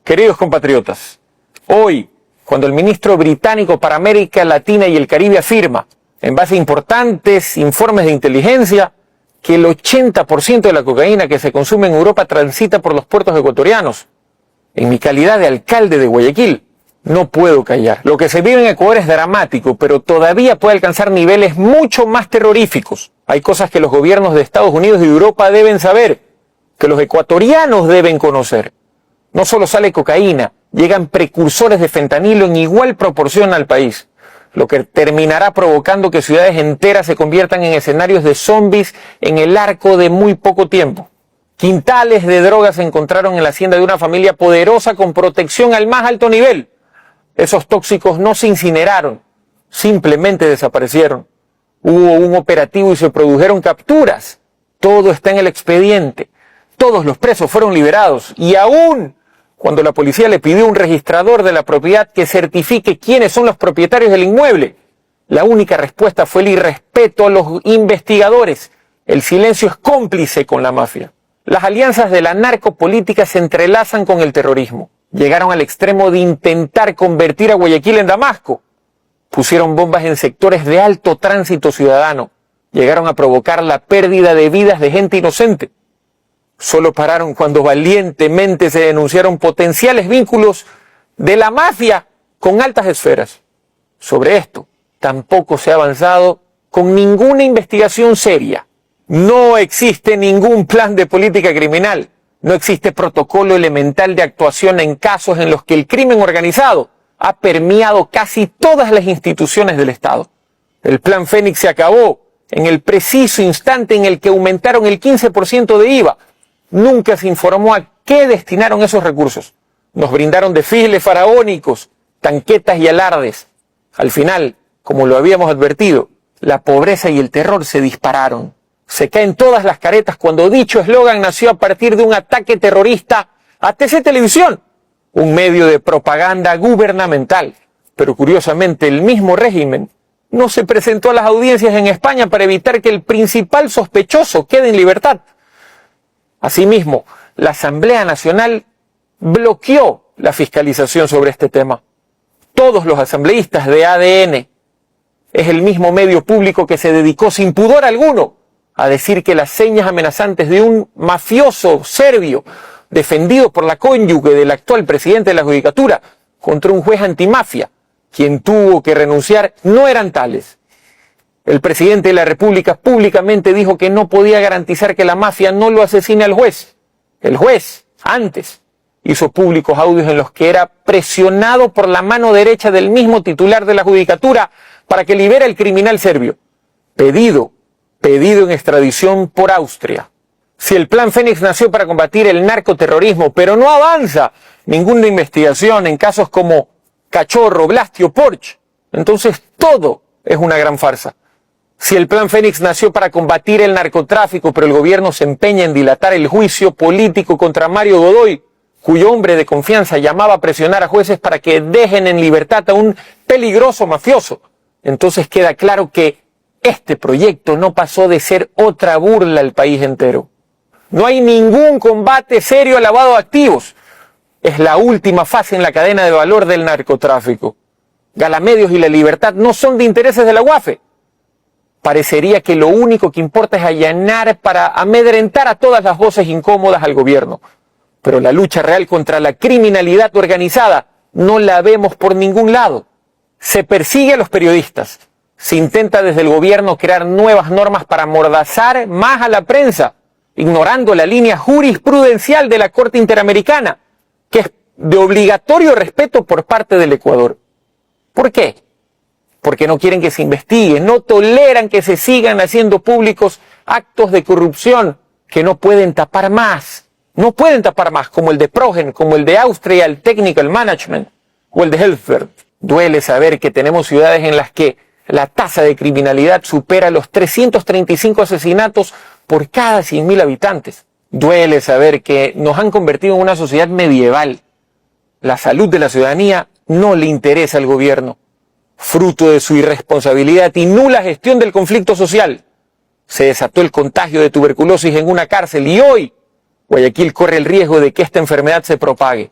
Queridos compatriotas, hoy, cuando el ministro británico para América Latina y el Caribe afirma, en base a importantes informes de inteligencia, que el 80% de la cocaína que se consume en Europa transita por los puertos ecuatorianos, en mi calidad de alcalde de Guayaquil, no puedo callar. Lo que se vive en Ecuador es dramático, pero todavía puede alcanzar niveles mucho más terroríficos. Hay cosas que los gobiernos de Estados Unidos y Europa deben saber, que los ecuatorianos deben conocer. No solo sale cocaína, llegan precursores de fentanilo en igual proporción al país, lo que terminará provocando que ciudades enteras se conviertan en escenarios de zombies en el arco de muy poco tiempo. Quintales de drogas se encontraron en la hacienda de una familia poderosa con protección al más alto nivel. Esos tóxicos no se incineraron, simplemente desaparecieron. Hubo un operativo y se produjeron capturas. Todo está en el expediente. Todos los presos fueron liberados y aún cuando la policía le pidió a un registrador de la propiedad que certifique quiénes son los propietarios del inmueble, la única respuesta fue el irrespeto a los investigadores. El silencio es cómplice con la mafia. Las alianzas de la narcopolítica se entrelazan con el terrorismo. Llegaron al extremo de intentar convertir a Guayaquil en Damasco. Pusieron bombas en sectores de alto tránsito ciudadano. Llegaron a provocar la pérdida de vidas de gente inocente. Solo pararon cuando valientemente se denunciaron potenciales vínculos de la mafia con altas esferas. Sobre esto, tampoco se ha avanzado con ninguna investigación seria. No existe ningún plan de política criminal. No existe protocolo elemental de actuación en casos en los que el crimen organizado ha permeado casi todas las instituciones del Estado. El plan Fénix se acabó en el preciso instante en el que aumentaron el 15% de IVA. Nunca se informó a qué destinaron esos recursos. Nos brindaron desfiles faraónicos, tanquetas y alardes. Al final, como lo habíamos advertido, la pobreza y el terror se dispararon. Se caen todas las caretas cuando dicho eslogan nació a partir de un ataque terrorista a TC Televisión, un medio de propaganda gubernamental. Pero curiosamente el mismo régimen no se presentó a las audiencias en España para evitar que el principal sospechoso quede en libertad. Asimismo, la Asamblea Nacional bloqueó la fiscalización sobre este tema. Todos los asambleístas de ADN es el mismo medio público que se dedicó sin pudor alguno a decir que las señas amenazantes de un mafioso serbio defendido por la cónyuge del actual presidente de la Judicatura contra un juez antimafia, quien tuvo que renunciar, no eran tales. El presidente de la República públicamente dijo que no podía garantizar que la mafia no lo asesine al juez. El juez, antes, hizo públicos audios en los que era presionado por la mano derecha del mismo titular de la Judicatura para que libere al criminal serbio, pedido en extradición por Austria. Si el plan Fénix nació para combatir el narcoterrorismo, pero no avanza ninguna investigación en casos como Cachorro, Blastio, Porsche, entonces todo es una gran farsa. Si el plan Fénix nació para combatir el narcotráfico, pero el gobierno se empeña en dilatar el juicio político contra Mario Godoy, cuyo hombre de confianza llamaba a presionar a jueces para que dejen en libertad a un peligroso mafioso, entonces queda claro que este proyecto no pasó de ser otra burla al país entero. No hay ningún combate serio al lavado de activos. Es la última fase en la cadena de valor del narcotráfico. Galamedios y la libertad no son de intereses de la UAFE. Parecería que lo único que importa es allanar para amedrentar a todas las voces incómodas al gobierno. Pero la lucha real contra la criminalidad organizada no la vemos por ningún lado. Se persigue a los periodistas. Se intenta desde el gobierno crear nuevas normas para amordazar más a la prensa, ignorando la línea jurisprudencial de la Corte Interamericana, que es de obligatorio respeto por parte del Ecuador. ¿Por qué? Porque no quieren que se investigue, no toleran que se sigan haciendo públicos actos de corrupción que no pueden tapar más. No pueden tapar más, como el de Progen, como el de Austria Technical Management o el de Helfert. Duele saber que tenemos ciudades en las que la tasa de criminalidad supera los 335 asesinatos por cada 100.000 habitantes. Duele saber que nos han convertido en una sociedad medieval. La salud de la ciudadanía no le interesa al gobierno. Fruto de su irresponsabilidad y nula gestión del conflicto social, se desató el contagio de tuberculosis en una cárcel y hoy Guayaquil corre el riesgo de que esta enfermedad se propague.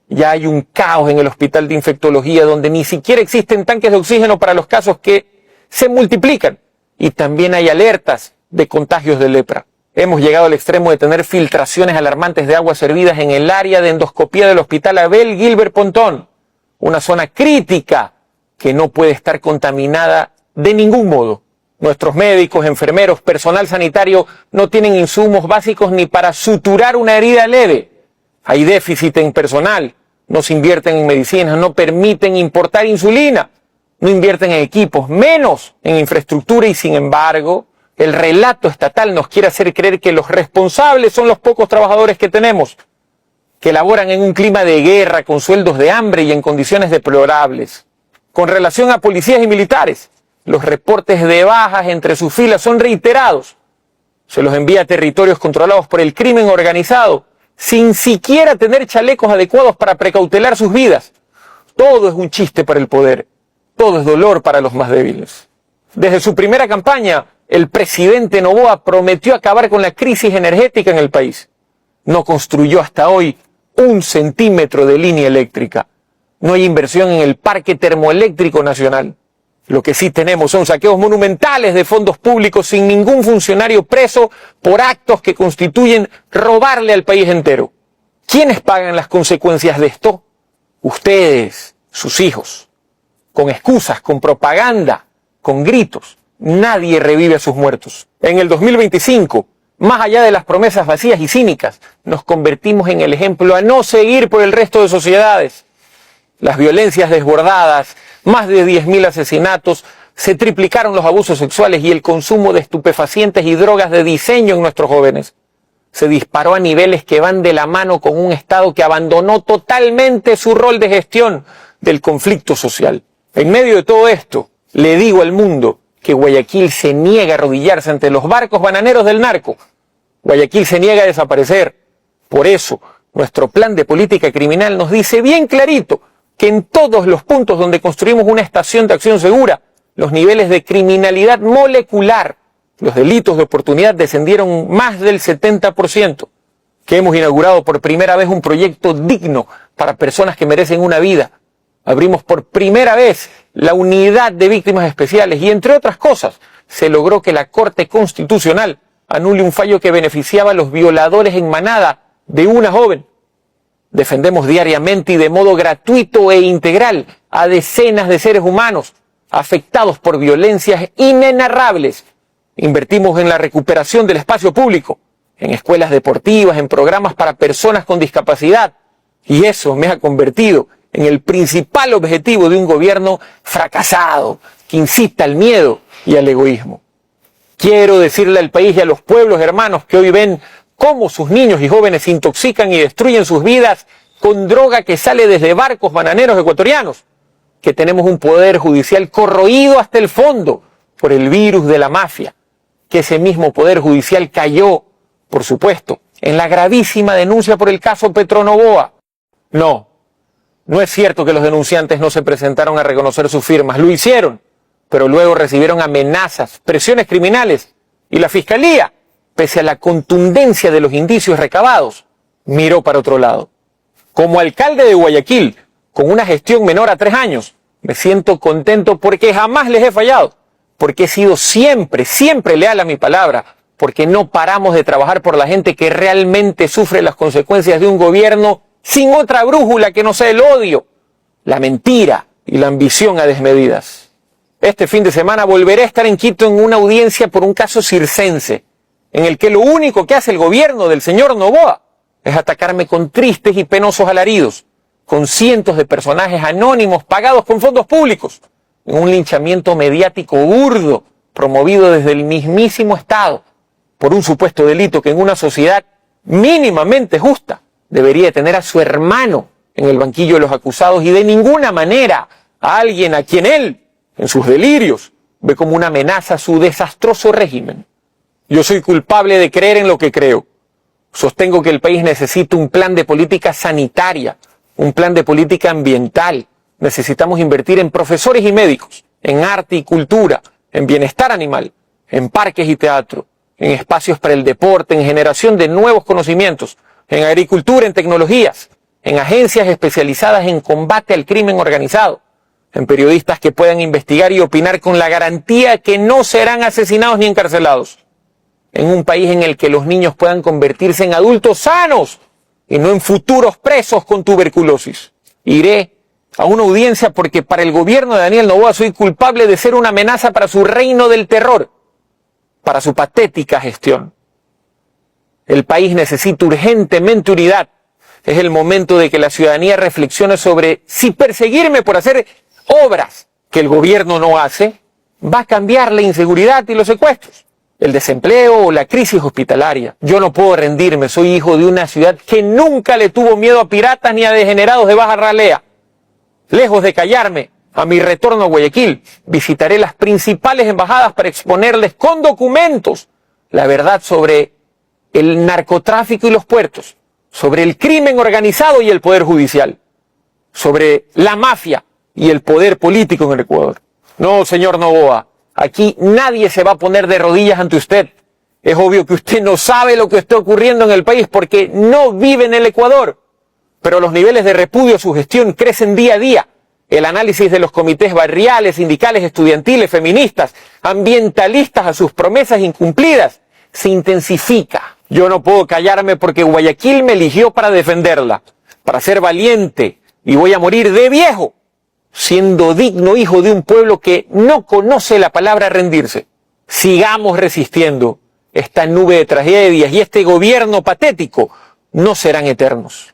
Ya hay un caos en el hospital de infectología donde ni siquiera existen tanques de oxígeno para los casos que se multiplican. Y también hay alertas de contagios de lepra. Hemos llegado al extremo de tener filtraciones alarmantes de aguas servidas en el área de endoscopía del hospital Abel Gilbert Pontón, una zona crítica que no puede estar contaminada de ningún modo. Nuestros médicos, enfermeros, personal sanitario no tienen insumos básicos ni para suturar una herida leve. Hay déficit en personal, no se invierten en medicinas, no permiten importar insulina, no invierten en equipos, menos en infraestructura y sin embargo, el relato estatal nos quiere hacer creer que los responsables son los pocos trabajadores que tenemos, que laboran en un clima de guerra, con sueldos de hambre y en condiciones deplorables. Con relación a policías y militares, los reportes de bajas entre sus filas son reiterados. Se los envía a territorios controlados por el crimen organizado, sin siquiera tener chalecos adecuados para precautelar sus vidas. Todo es un chiste para el poder, todo es dolor para los más débiles. Desde su primera campaña, el presidente Noboa prometió acabar con la crisis energética en el país. No construyó hasta hoy 1 centímetro de línea eléctrica. No hay inversión en el parque termoeléctrico nacional. Lo que sí tenemos son saqueos monumentales de fondos públicos sin ningún funcionario preso por actos que constituyen robarle al país entero. ¿Quiénes pagan las consecuencias de esto? Ustedes, sus hijos. Con excusas, con propaganda, con gritos. Nadie revive a sus muertos. En el 2025, más allá de las promesas vacías y cínicas, nos convertimos en el ejemplo a no seguir por el resto de sociedades. Las violencias desbordadas, más de 10.000 asesinatos, se triplicaron los abusos sexuales y el consumo de estupefacientes y drogas de diseño en nuestros jóvenes. Se disparó a niveles que van de la mano con un Estado que abandonó totalmente su rol de gestión del conflicto social. En medio de todo esto, le digo al mundo que Guayaquil se niega a arrodillarse ante los barcos bananeros del narco. Guayaquil se niega a desaparecer. Por eso, nuestro plan de política criminal nos dice bien clarito que en todos los puntos donde construimos una estación de acción segura, los niveles de criminalidad molecular, los delitos de oportunidad descendieron más del 70%, que hemos inaugurado por primera vez un proyecto digno para personas que merecen una vida. Abrimos por primera vez la unidad de víctimas especiales y, entre otras cosas, se logró que la Corte Constitucional anule un fallo que beneficiaba a los violadores en manada de una joven. Defendemos diariamente y de modo gratuito e integral a decenas de seres humanos afectados por violencias inenarrables. Invertimos en la recuperación del espacio público, en escuelas deportivas, en programas para personas con discapacidad. Y eso me ha convertido en el principal objetivo de un gobierno fracasado, que incita al miedo y al egoísmo. Quiero decirle al país y a los pueblos hermanos que hoy ven cómo sus niños y jóvenes se intoxican y destruyen sus vidas con droga que sale desde barcos bananeros ecuatorianos, que tenemos un poder judicial corroído hasta el fondo por el virus de la mafia, que ese mismo poder judicial cayó, por supuesto, en la gravísima denuncia por el caso Petronovoa. No es cierto que los denunciantes no se presentaron a reconocer sus firmas, lo hicieron, pero luego recibieron amenazas, presiones criminales y la Fiscalía, pese a la contundencia de los indicios recabados, miró para otro lado. Como alcalde de Guayaquil, con una gestión menor a 3 años, me siento contento porque jamás les he fallado, porque he sido siempre leal a mi palabra, porque no paramos de trabajar por la gente que realmente sufre las consecuencias de un gobierno sin otra brújula que no sea el odio, la mentira y la ambición a desmedidas. Este fin de semana volveré a estar en Quito en una audiencia por un caso circense, en el que lo único que hace el gobierno del señor Noboa es atacarme con tristes y penosos alaridos, con cientos de personajes anónimos pagados con fondos públicos, en un linchamiento mediático burdo promovido desde el mismísimo Estado, por un supuesto delito que en una sociedad mínimamente justa debería tener a su hermano en el banquillo de los acusados y de ninguna manera a alguien a quien él, en sus delirios, ve como una amenaza a su desastroso régimen. Yo soy culpable de creer en lo que creo. Sostengo que el país necesita un plan de política sanitaria, un plan de política ambiental. Necesitamos invertir en profesores y médicos, en arte y cultura, en bienestar animal, en parques y teatro, en espacios para el deporte, en generación de nuevos conocimientos, en agricultura, en tecnologías, en agencias especializadas en combate al crimen organizado, en periodistas que puedan investigar y opinar con la garantía que no serán asesinados ni encarcelados, en un país en el que los niños puedan convertirse en adultos sanos y no en futuros presos con tuberculosis. Iré a una audiencia porque para el gobierno de Daniel Noboa soy culpable de ser una amenaza para su reino del terror, para su patética gestión. El país necesita urgentemente unidad. Es el momento de que la ciudadanía reflexione sobre si perseguirme por hacer obras que el gobierno no hace va a cambiar la inseguridad y los secuestros, el desempleo o la crisis hospitalaria. Yo no puedo rendirme, soy hijo de una ciudad que nunca le tuvo miedo a piratas ni a degenerados de baja ralea. Lejos de callarme, a mi retorno a Guayaquil, visitaré las principales embajadas para exponerles con documentos la verdad sobre el narcotráfico y los puertos, sobre el crimen organizado y el poder judicial, sobre la mafia y el poder político en el Ecuador. No, señor Noboa, aquí nadie se va a poner de rodillas ante usted. Es obvio que usted no sabe lo que está ocurriendo en el país porque no vive en el Ecuador. Pero los niveles de repudio a su gestión crecen día a día. El análisis de los comités barriales, sindicales, estudiantiles, feministas, ambientalistas a sus promesas incumplidas se intensifica. Yo no puedo callarme porque Guayaquil me eligió para defenderla, para ser valiente, y voy a morir de viejo, siendo digno hijo de un pueblo que no conoce la palabra rendirse. Sigamos resistiendo. Esta nube de tragedias y este gobierno patético no serán eternos.